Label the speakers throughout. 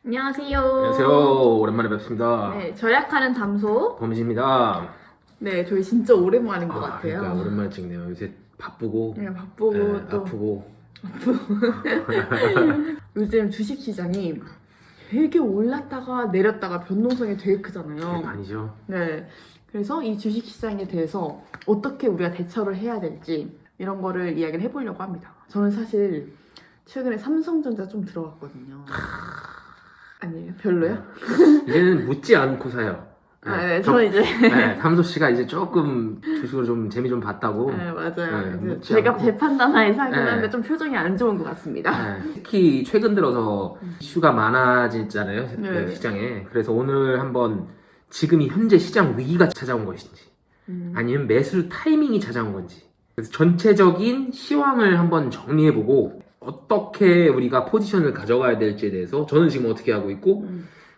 Speaker 1: 안녕하세요.
Speaker 2: 안녕하세요. 오랜만에 뵙습니다.
Speaker 1: 네, 절약하는 담소.
Speaker 2: 범지입니다.
Speaker 1: 네, 저희 진짜 오랜만인 것 같아요.
Speaker 2: 그러니까 오랜만에 찍네요. 요새 바쁘고,
Speaker 1: 네, 바쁘고 또
Speaker 2: 아프고.
Speaker 1: 요즘 주식 시장이 되게 올랐다가 내렸다가 변동성이 되게 크잖아요.
Speaker 2: 아니죠.
Speaker 1: 네, 그래서 이 주식 시장에 대해서 어떻게 우리가 대처를 해야 될지 이런 거를 이야기를 해보려고 합니다. 저는 사실 최근에 삼성전자 좀 들어갔거든요. 아니에요? 별로요?
Speaker 2: 이제는 묻지 않고 사요.
Speaker 1: 네, 저는 이제
Speaker 2: 삼소 씨가 이제 조금 주식으로 좀 재미 좀 봤다고.
Speaker 1: 네, 맞아요. 이제
Speaker 2: 묻지
Speaker 1: 제가
Speaker 2: 않고.
Speaker 1: 재판단하에 사긴
Speaker 2: 네.
Speaker 1: 하는데 좀 표정이 안 좋은 것 같습니다.
Speaker 2: 특히 최근 들어서 이슈가 많아지잖아요.
Speaker 1: 네.
Speaker 2: 그 시장에. 그래서 오늘 한번 지금 이 현재 시장 위기가 찾아온 것인지 아니면 매수 타이밍이 찾아온 건지 그래서 전체적인 시황을 한번 정리해보고 어떻게 우리가 포지션을 가져가야 될지에 대해서 저는 지금 어떻게 하고 있고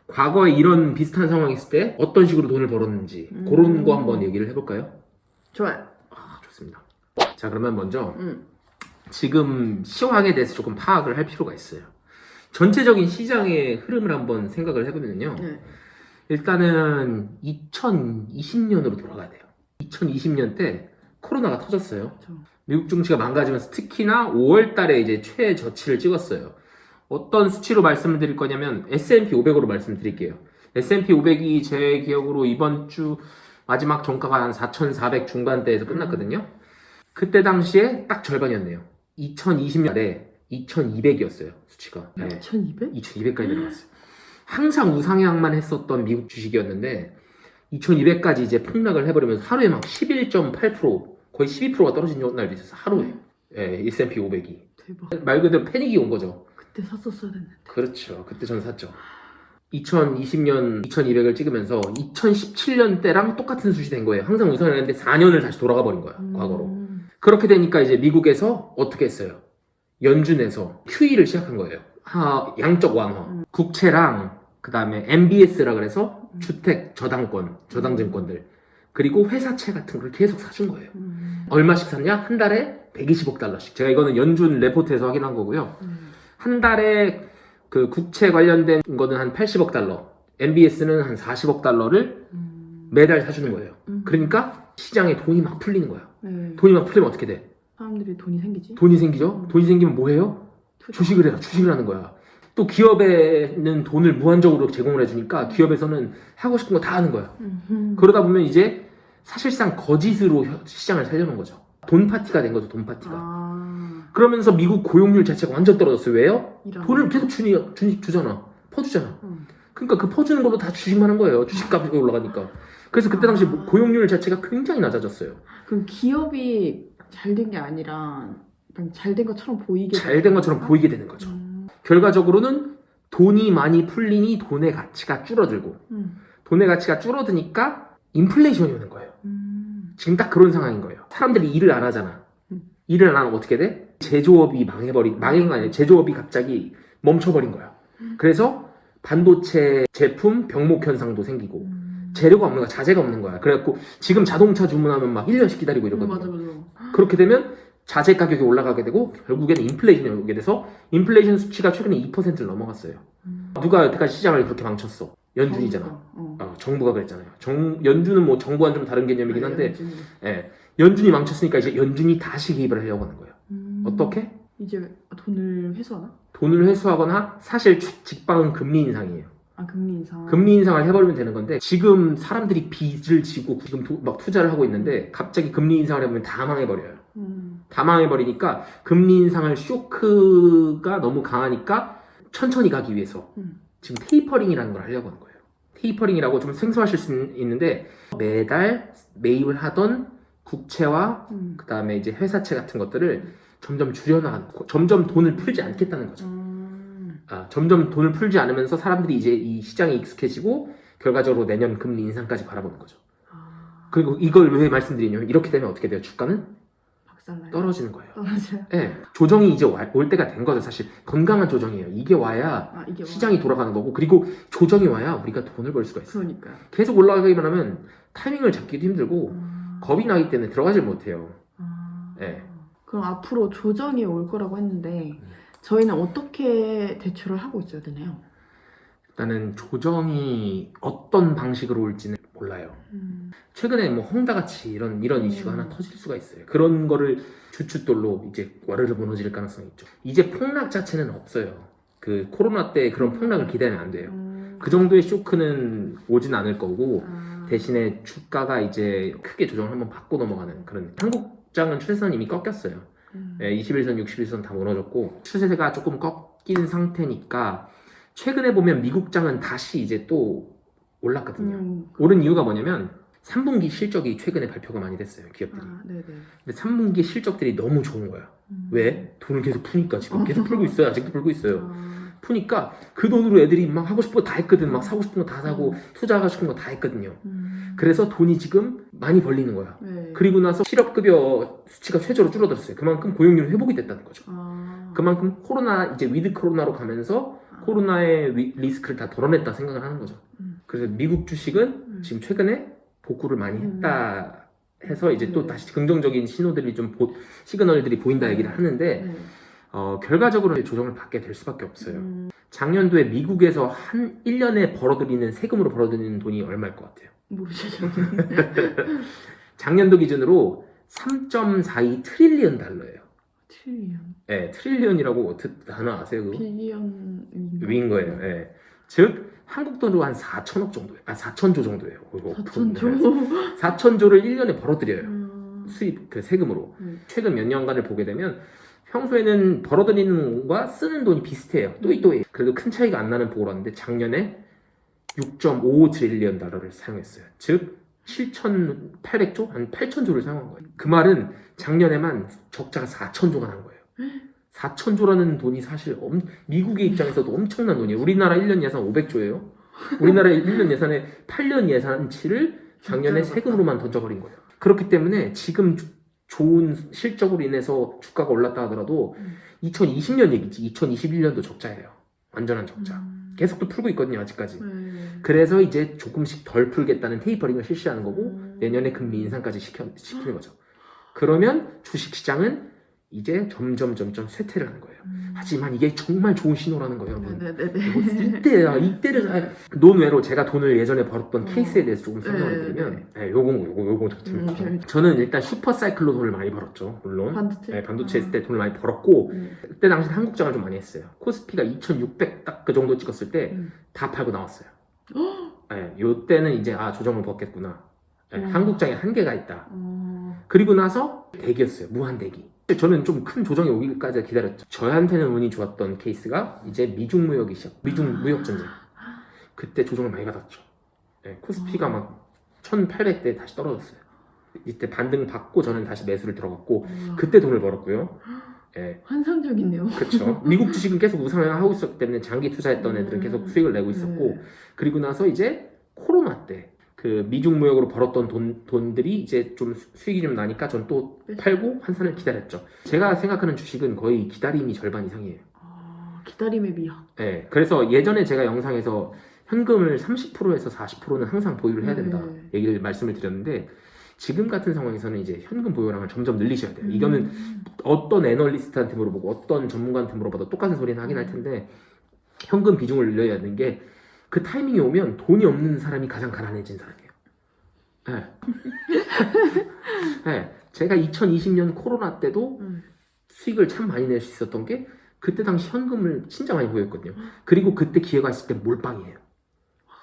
Speaker 2: 과거에 이런 비슷한 상황이 있을 때 어떤 식으로 돈을 벌었는지 그런 거 한번 얘기를 해볼까요?
Speaker 1: 좋아요.
Speaker 2: 좋습니다. 자, 그러면 먼저
Speaker 1: 음.
Speaker 2: 지금 시황에 대해서 조금 파악을 할 필요가 있어요. 전체적인 시장의 흐름을 한번 생각을 해보면요.
Speaker 1: 네.
Speaker 2: 일단은 2020년으로 돌아가야 돼요. 2020년 때 코로나가 터졌어요.
Speaker 1: 그렇죠.
Speaker 2: 미국 증시가 망가지면서 특히나 5월 달에 이제 최저치를 찍었어요. 어떤 수치로 말씀을 드릴 거냐면 S&P 500으로 말씀드릴게요. S&P 500이 제 기억으로 이번 주 마지막 종가가 한 4,400 중반대에서 끝났거든요. 그때 당시에 딱 절반이었네요. 2020년에 2,200이었어요. 수치가. 네.
Speaker 1: 1200?
Speaker 2: 2,200까지 내려갔어요. 항상 우상향만 했었던 미국 주식이었는데 2,200까지 이제 폭락을 해버리면서 하루에 막 11.8% 거의 12%가 떨어진 날도 있었어요. 하루에. 예, S&P 500이.
Speaker 1: 대박.
Speaker 2: 말 그대로 패닉이 온 거죠.
Speaker 1: 그때 샀었어야 됐는데.
Speaker 2: 그렇죠. 그때 저는 샀죠. 2020년 2,200을 찍으면서 2017년 때랑 똑같은 수준이 된 거예요. 항상 우상향했는데 4년을 다시 돌아가 버린 거야. 과거로. 그렇게 되니까 이제 미국에서 어떻게 했어요? 연준에서 QE를 시작한 거예요. 양적 완화. 국채랑 그 다음에 MBS라 그래서 주택 저당권, 저당증권들 그리고 회사채 같은 걸 계속 사준 거예요. 얼마씩 샀냐? 한 달에 120억 달러씩. 제가 이거는 연준 레포트에서 확인한 거고요. 한 달에 그 국채 관련된 거는 한 80억 달러, MBS는 한 40억 달러를 매달 사주는 거예요. 그러니까 시장에 돈이 막 풀리는 거야.
Speaker 1: 네.
Speaker 2: 돈이 막 풀리면 어떻게 돼?
Speaker 1: 사람들이 돈이 생기지?
Speaker 2: 돈이 생기죠? 돈이 생기면 뭐 해요?
Speaker 1: 투자.
Speaker 2: 주식을 해요. 주식을 하는 거야. 또 기업에는 돈을 무한적으로 제공을 해주니까 기업에서는 하고 싶은 거 다 하는 거야. 그러다 보면 이제 사실상 거짓으로 시장을 살려놓은 거죠. 돈 파티가 된 거죠. 돈 파티가. 그러면서 미국 고용률 자체가 완전 떨어졌어요. 왜요? 돈을 계속 주잖아. 퍼주잖아. 그러니까 그 퍼주는 걸로 다 주식만 한 거예요. 주식값이 올라가니까. 그래서 그때 당시 고용률 자체가 굉장히 낮아졌어요.
Speaker 1: 그럼 기업이 잘 된 게 아니라 잘 된 것처럼 보이게
Speaker 2: 잘 된 것처럼 보이게 되는 거죠. 결과적으로는 돈이 많이 풀리니 돈의 가치가 줄어들고 돈의 가치가 줄어드니까 인플레이션이 오는 거예요. 지금 딱 그런 상황인 거예요. 사람들이 일을 안 하잖아. 일을 안 하면 어떻게 돼? 제조업이 망한 거 아니에요. 제조업이 갑자기 멈춰버린 거야. 그래서 반도체 제품 병목 현상도 생기고 재료가 없는 거야. 자재가 없는 거야. 그래갖고 지금 자동차 주문하면 막 1년씩 기다리고 이러거든요.
Speaker 1: 맞아.
Speaker 2: 그렇게 되면 자재 가격이 올라가게 되고 결국에는 인플레이션이 오게 돼서 인플레이션 수치가 최근에 2%를 넘어갔어요. 누가 여태까지 시장을 그렇게 망쳤어? 연준이잖아. 정부가 그랬잖아요. 연준은 뭐 정부와는 좀 다른 개념이긴 한데 연준이 망쳤으니까 이제 연준이 다시 개입을 하려고 하는 거예요. 어떻게?
Speaker 1: 이제 돈을 회수하나?
Speaker 2: 돈을 회수하거나 사실 직방은 금리 인상이에요.
Speaker 1: 금리 인상.
Speaker 2: 금리 인상을 해버리면 되는 건데 지금 사람들이 빚을 지고 지금 막 투자를 하고 있는데 갑자기 금리 인상을 해보면 다 망해버려요. 다 망해버리니까 금리 인상을 쇼크가 너무 강하니까 천천히 가기 위해서 지금 테이퍼링이라는 걸 하려고 하는 거예요. 테이퍼링이라고 좀 생소하실 수 있는데 매달 매입을 하던 국채와 그 다음에 이제 회사채 같은 것들을 점점 줄여나가는 거. 점점 돈을 풀지 않겠다는 거죠. 점점 돈을 풀지 않으면서 사람들이 이제 이 시장에 익숙해지고 결과적으로 내년 금리 인상까지 바라보는 거죠. 그리고 이걸 왜 말씀드리냐면 이렇게 되면 어떻게 돼요? 주가는
Speaker 1: 박살나요.
Speaker 2: 떨어지는 거예요.
Speaker 1: 떨어져요.
Speaker 2: 네, 조정이 이제 올 때가 된 거죠. 사실 건강한 조정이에요. 이게 와야
Speaker 1: 이게
Speaker 2: 시장이 돌아가는 거고 그리고 조정이 와야 우리가 돈을 벌 수가 있어요.
Speaker 1: 그러니까.
Speaker 2: 계속 올라가기만 하면 타이밍을 잡기도 힘들고 겁이 나기 때문에 들어가질 못해요. 네.
Speaker 1: 그럼 앞으로 조정이 올 거라고 했는데 저희는 어떻게 대처를 하고 있어야 되나요?
Speaker 2: 일단은 조정이 어떤 방식으로 올지는 몰라요. 최근에 뭐 헝다같이 이런 이슈가 하나 터질 수가 있어요. 그런 거를 주춧돌로 이제 와르르 무너질 가능성이 있죠. 이제 폭락 자체는 없어요. 그 코로나 때 그런 폭락을 기대하면 안 돼요. 그 정도의 쇼크는 오진 않을 거고 대신에 주가가 이제 크게 조정을 한번 받고 넘어가는 그런. 한국장은 추세선 이미 꺾였어요. 21선, 61선 다 무너졌고 추세가 조금 꺾인 상태니까 최근에 보면 미국장은 다시 이제 또 올랐거든요. 오른 이유가 뭐냐면 3분기 실적이 최근에 발표가 많이 됐어요, 기업들이.
Speaker 1: 네네.
Speaker 2: 근데 3분기 실적들이 너무 좋은 거야. 왜? 돈을 계속 푸니까 지금 계속 풀고 있어요. 아직도 풀고 있어요. 푸니까 그 돈으로 애들이 막 하고 싶은 거 다 했거든. 막 사고 싶은 거 다 사고 투자하고 싶은 거 다 했거든요. 그래서 돈이 지금 많이 벌리는 거야.
Speaker 1: 네.
Speaker 2: 그리고 나서 실업급여 수치가 최저로 줄어들었어요. 그만큼 고용률이 회복이 됐다는 거죠. 그만큼 코로나 이제 위드 코로나로 가면서 코로나의 리스크를 다 덜어냈다 생각을 하는 거죠. 그래서 미국 주식은 지금 최근에 복구를 많이 했다 해서 이제 또 다시 긍정적인 신호들이 좀 시그널들이 보인다 얘기를 하는데 결과적으로 조정을 받게 될 수밖에 없어요. 작년도에 미국에서 한 1년에 벌어들이는 세금으로 벌어들이는 돈이 얼마일 것 같아요?
Speaker 1: 모르죠.
Speaker 2: 작년도 기준으로 3.42 트릴리언 달러예요.
Speaker 1: 트릴리언.
Speaker 2: 네, 트릴리언이라고 단어 아세요? 그거?
Speaker 1: 빌리언
Speaker 2: 위인 거예요. 네. 즉 한국 돈으로 한 4천억 정도예요. 4천조 정도예요.
Speaker 1: 4천조.
Speaker 2: 4천조를 1년에 벌어들여요. 수입 그 세금으로. 최근 몇 년간을 보게 되면 평소에는 벌어들이는 돈과 쓰는 돈이 비슷해요. 또이또이. 그래도 큰 차이가 안 나는 보고라는데 작년에 6.55 트릴리언 달러를 사용했어요. 즉 7,800조? 한 8천조를 사용한 거예요. 그 말은 작년에만 적자가 4천조가 난 거예요. 4천조라는 돈이 사실 미국의 입장에서도 엄청난 돈이에요. 우리나라 1년 예산 500조예요. 우리나라 1년 예산의 8년 예산치를 작년에 세금으로만 던져버린 거예요. 그렇기 때문에 지금 좋은 실적으로 인해서 주가가 올랐다 하더라도 2020년 얘기지 2021년도 적자예요. 완전한 적자. 계속 또 풀고 있거든요, 아직까지. 그래서 이제 조금씩 덜 풀겠다는 테이퍼링을 실시하는 거고 내년에 금리 인상까지 시키는 거죠. 그러면 주식시장은 이제 점점 쇠퇴를 하는 거예요. 하지만 이게 정말 좋은 신호라는 거예요, 여러분. 이때를 논외로 제가 돈을 예전에 벌었던 케이스에 대해서 조금 설명을 드리면 요거 저는 일단 슈퍼사이클로 돈을 많이 벌었죠, 물론. 반도체 했을 때 돈을 많이 벌었고 그때 당시 한국장을 좀 많이 했어요. 코스피가 2600 딱 그 정도 찍었을 때 다 팔고 나왔어요. 요때는 이제 조정을 벗겠구나. 한국장에 한계가 있다. 그리고 나서 대기였어요. 무한 대기. 저는 좀 큰 조정이 오기까지 기다렸죠. 저한테는 운이 좋았던 케이스가 이제 미중 무역 전쟁. 그때 조정을 많이 받았죠. 코스피가 막 1800대 다시 떨어졌어요. 이때 반등 받고 저는 다시 매수를 들어갔고 그때 돈을 벌었고요.
Speaker 1: 환상적이네요.
Speaker 2: 그렇죠. 미국 주식은 계속 우상을 하고 있었기 때문에 장기 투자했던 애들은 계속 수익을 내고 있었고 그리고 나서 이제 코로나 때 그 미중 무역으로 벌었던 돈들이 이제 좀 수익이 좀 나니까 전 또 팔고 환산을 기다렸죠. 제가 생각하는 주식은 거의 기다림이 절반 이상이에요.
Speaker 1: 기다림의 미학.
Speaker 2: 그래서 예전에 제가 영상에서 현금을 30%에서 40%는 항상 보유를 해야 된다 얘기를 말씀을 드렸는데 지금 같은 상황에서는 이제 현금 보유량을 점점 늘리셔야 돼요. 이거는 어떤 애널리스트한테 물어보고 어떤 전문가한테 물어봐도 똑같은 소리는 하긴 할 텐데 현금 비중을 늘려야 하는 게 그 타이밍이 오면 돈이 없는 사람이 가장 가난해진 사람이에요. 제가 2020년 코로나 때도 수익을 참 많이 낼 수 있었던 게 그때 당시 현금을 진짜 많이 보였거든요. 그리고 그때 기회가 있을 때 몰빵이에요.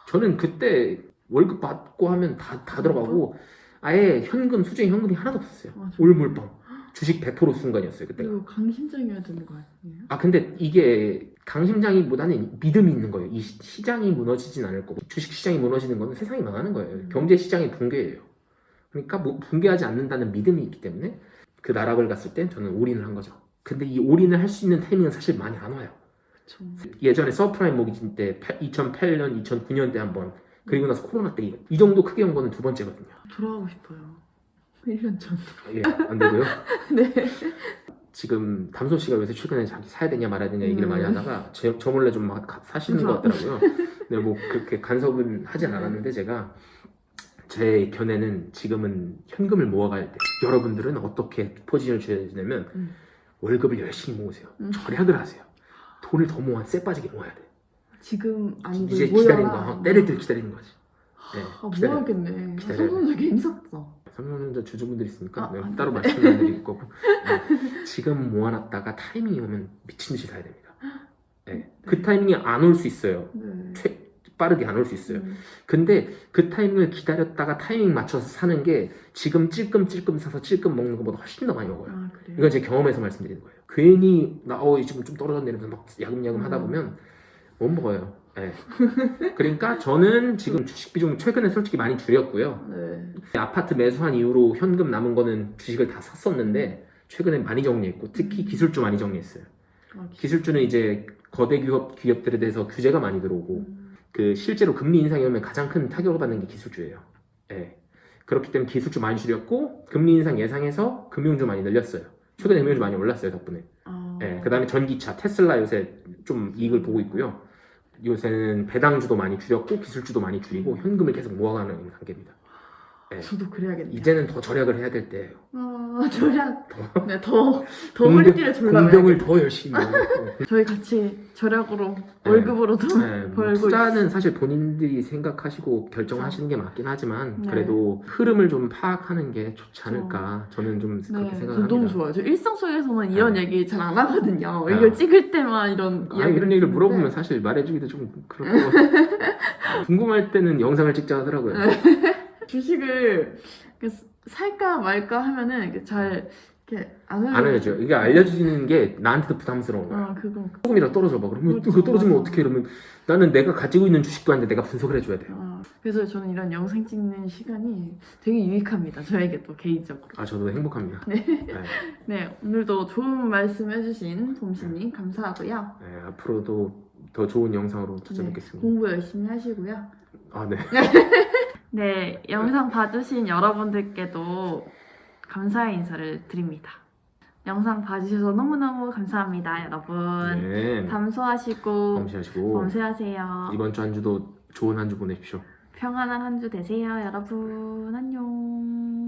Speaker 2: 저는 그때 월급 받고 하면 다 들어가고 아예 수중에 현금이 하나도 없었어요. 올 몰빵. 주식 100% 순간이었어요 그때가.
Speaker 1: 이거 강심장이어야 되는 거 아니에요?
Speaker 2: 근데 이게 강심장이보다는 믿음이 있는 거예요. 이 시장이 무너지진 않을 거고 주식 시장이 무너지는 거는 세상이 망하는 거예요. 경제 시장이 붕괴예요. 그러니까 붕괴하지 않는다는 믿음이 있기 때문에 그 나락을 갔을 땐 저는 올인을 한 거죠. 근데 이 올인을 할 수 있는 타이밍은 사실 많이 안 와요.
Speaker 1: 그쵸.
Speaker 2: 예전에 서프라임 모기지 때 2008년, 2009년 때 한번 그리고 나서 코로나 때 이 정도 크게 온 거는 두 번째거든요.
Speaker 1: 돌아가고 싶어요. 1년 전.
Speaker 2: 안 되고요.
Speaker 1: 네.
Speaker 2: 지금 담소 씨가 요새 최근에 자기 사야 되냐 말아야 되냐 얘기를 많이 하다가 저 몰래 좀 막 사시는 것 같더라고요. 근데 뭐 그렇게 간섭은 하진 않았는데 제 견해는 지금은 현금을 모아갈 때 여러분들은 어떻게 포지션을 취해야 되냐면 월급을 열심히 모으세요. 절약을 하세요. 돈을 더 쎄 빠지게 모아야 돼.
Speaker 1: 지금 아니고
Speaker 2: 이제
Speaker 1: 모여라.
Speaker 2: 기다리는 거, 때를 들 기다리는 거지. 네,
Speaker 1: 아,
Speaker 2: 기다려.
Speaker 1: 모아야겠네.
Speaker 2: 기다려야
Speaker 1: 삼성전자 괜히 샀다.
Speaker 2: 삼성전자 주주분들 있으니까
Speaker 1: 아,
Speaker 2: 내가
Speaker 1: 아,
Speaker 2: 따로 말씀 안 드릴 거고 지금 모아놨다가 타이밍이 오면 미친 듯이 사야 됩니다. 네. 그 타이밍이 안 올 수 있어요.
Speaker 1: 네.
Speaker 2: 빠르게 안 올 수 있어요.
Speaker 1: 음.
Speaker 2: 근데 그 타이밍을 기다렸다가 타이밍 맞춰서 사는 게 지금 찔끔찔끔 사서 찔끔 먹는 것보다 훨씬 더 많이 먹어요.
Speaker 1: 아, 그래요?
Speaker 2: 이건 제 경험에서 말씀드리는 거예요. 괜히 나 지금 좀 떨어졌네 이러면서 막 야금야금 하다 보면 못 먹어요. 네. 그러니까 저는 지금 주식 비중 최근에 솔직히 많이 줄였고요.
Speaker 1: 네.
Speaker 2: 아파트 매수한 이후로 현금 남은 거는 주식을 다 샀었는데 최근에 많이 정리했고 특히 기술주 많이 정리했어요.
Speaker 1: 아,
Speaker 2: 기술주는 이제 거대 기업들에 대해서 규제가 많이 들어오고 그 실제로 금리 인상이 오면 가장 큰 타격을 받는 게 기술주예요. 예. 그렇기 때문에 기술주 많이 줄였고 금리 인상 예상해서 금융주 많이 늘렸어요. 최근에 금융주 많이 올랐어요 덕분에. 예. 그다음에 전기차 테슬라 요새 좀 이익을 보고 있고요. 요새는 배당주도 많이 줄였고 기술주도 많이 줄이고 현금을 계속 모아가는 단계입니다. 예.
Speaker 1: 저도 그래야겠네요.
Speaker 2: 이제는 더 절약을 해야 될 때예요.
Speaker 1: 절약. 네, 더 머리띠를 졸라
Speaker 2: 공병을 더 열심히 해요.
Speaker 1: 저희 같이 절약으로
Speaker 2: 네.
Speaker 1: 월급으로도
Speaker 2: 네, 뭐
Speaker 1: 벌고
Speaker 2: 투자는 사실 본인들이 생각하시고 결정하시는 게 맞긴 하지만
Speaker 1: 네.
Speaker 2: 그래도 흐름을 좀 파악하는 게 좋지 않을까 저는 좀 그렇게
Speaker 1: 네, 저
Speaker 2: 생각합니다.
Speaker 1: 너무 좋아요. 저 일상 속에서는 이런
Speaker 2: 네.
Speaker 1: 얘기 잘 안 하거든요.
Speaker 2: 네.
Speaker 1: 이걸 찍을 때만 이런
Speaker 2: 이런 얘기를
Speaker 1: 듣는데
Speaker 2: 물어보면 사실 말해주기도 좀 그렇고 궁금할 때는 영상을 찍자 하더라고요.
Speaker 1: 주식을 살까 말까 하면은 이렇게 잘 이렇게 안
Speaker 2: 안 알려줘. 이게 알려주는 게 나한테도 부담스러운 거야.
Speaker 1: 그건
Speaker 2: 조금이라도 떨어져 봐. 그러면
Speaker 1: 그렇죠,
Speaker 2: 그거 떨어지면
Speaker 1: 맞아.
Speaker 2: 어떻게 이러면 나는 내가 가지고 있는 주식도 아닌데 내가 분석을 해줘야 돼요.
Speaker 1: 그래서 저는 이런 영상 찍는 시간이 되게 유익합니다. 저에게 또 개인적으로.
Speaker 2: 아 저도 행복합니다.
Speaker 1: 네, 오늘도 좋은 말씀 해주신 돔씨님 감사하고요.
Speaker 2: 네, 앞으로도 더 좋은 영상으로
Speaker 1: 네,
Speaker 2: 찾아뵙겠습니다.
Speaker 1: 공부 열심히 하시고요.
Speaker 2: 아 네.
Speaker 1: 네, 영상 봐주신 여러분들께도 감사의 인사를 드립니다. 영상 봐주셔서 너무너무 감사합니다, 여러분.
Speaker 2: 네.
Speaker 1: 감소하시고
Speaker 2: 감시하시고
Speaker 1: 범세하세요.
Speaker 2: 이번 주 한 주도 좋은 한 주 보내십시오.
Speaker 1: 평안한 한 주 되세요, 여러분. 안녕.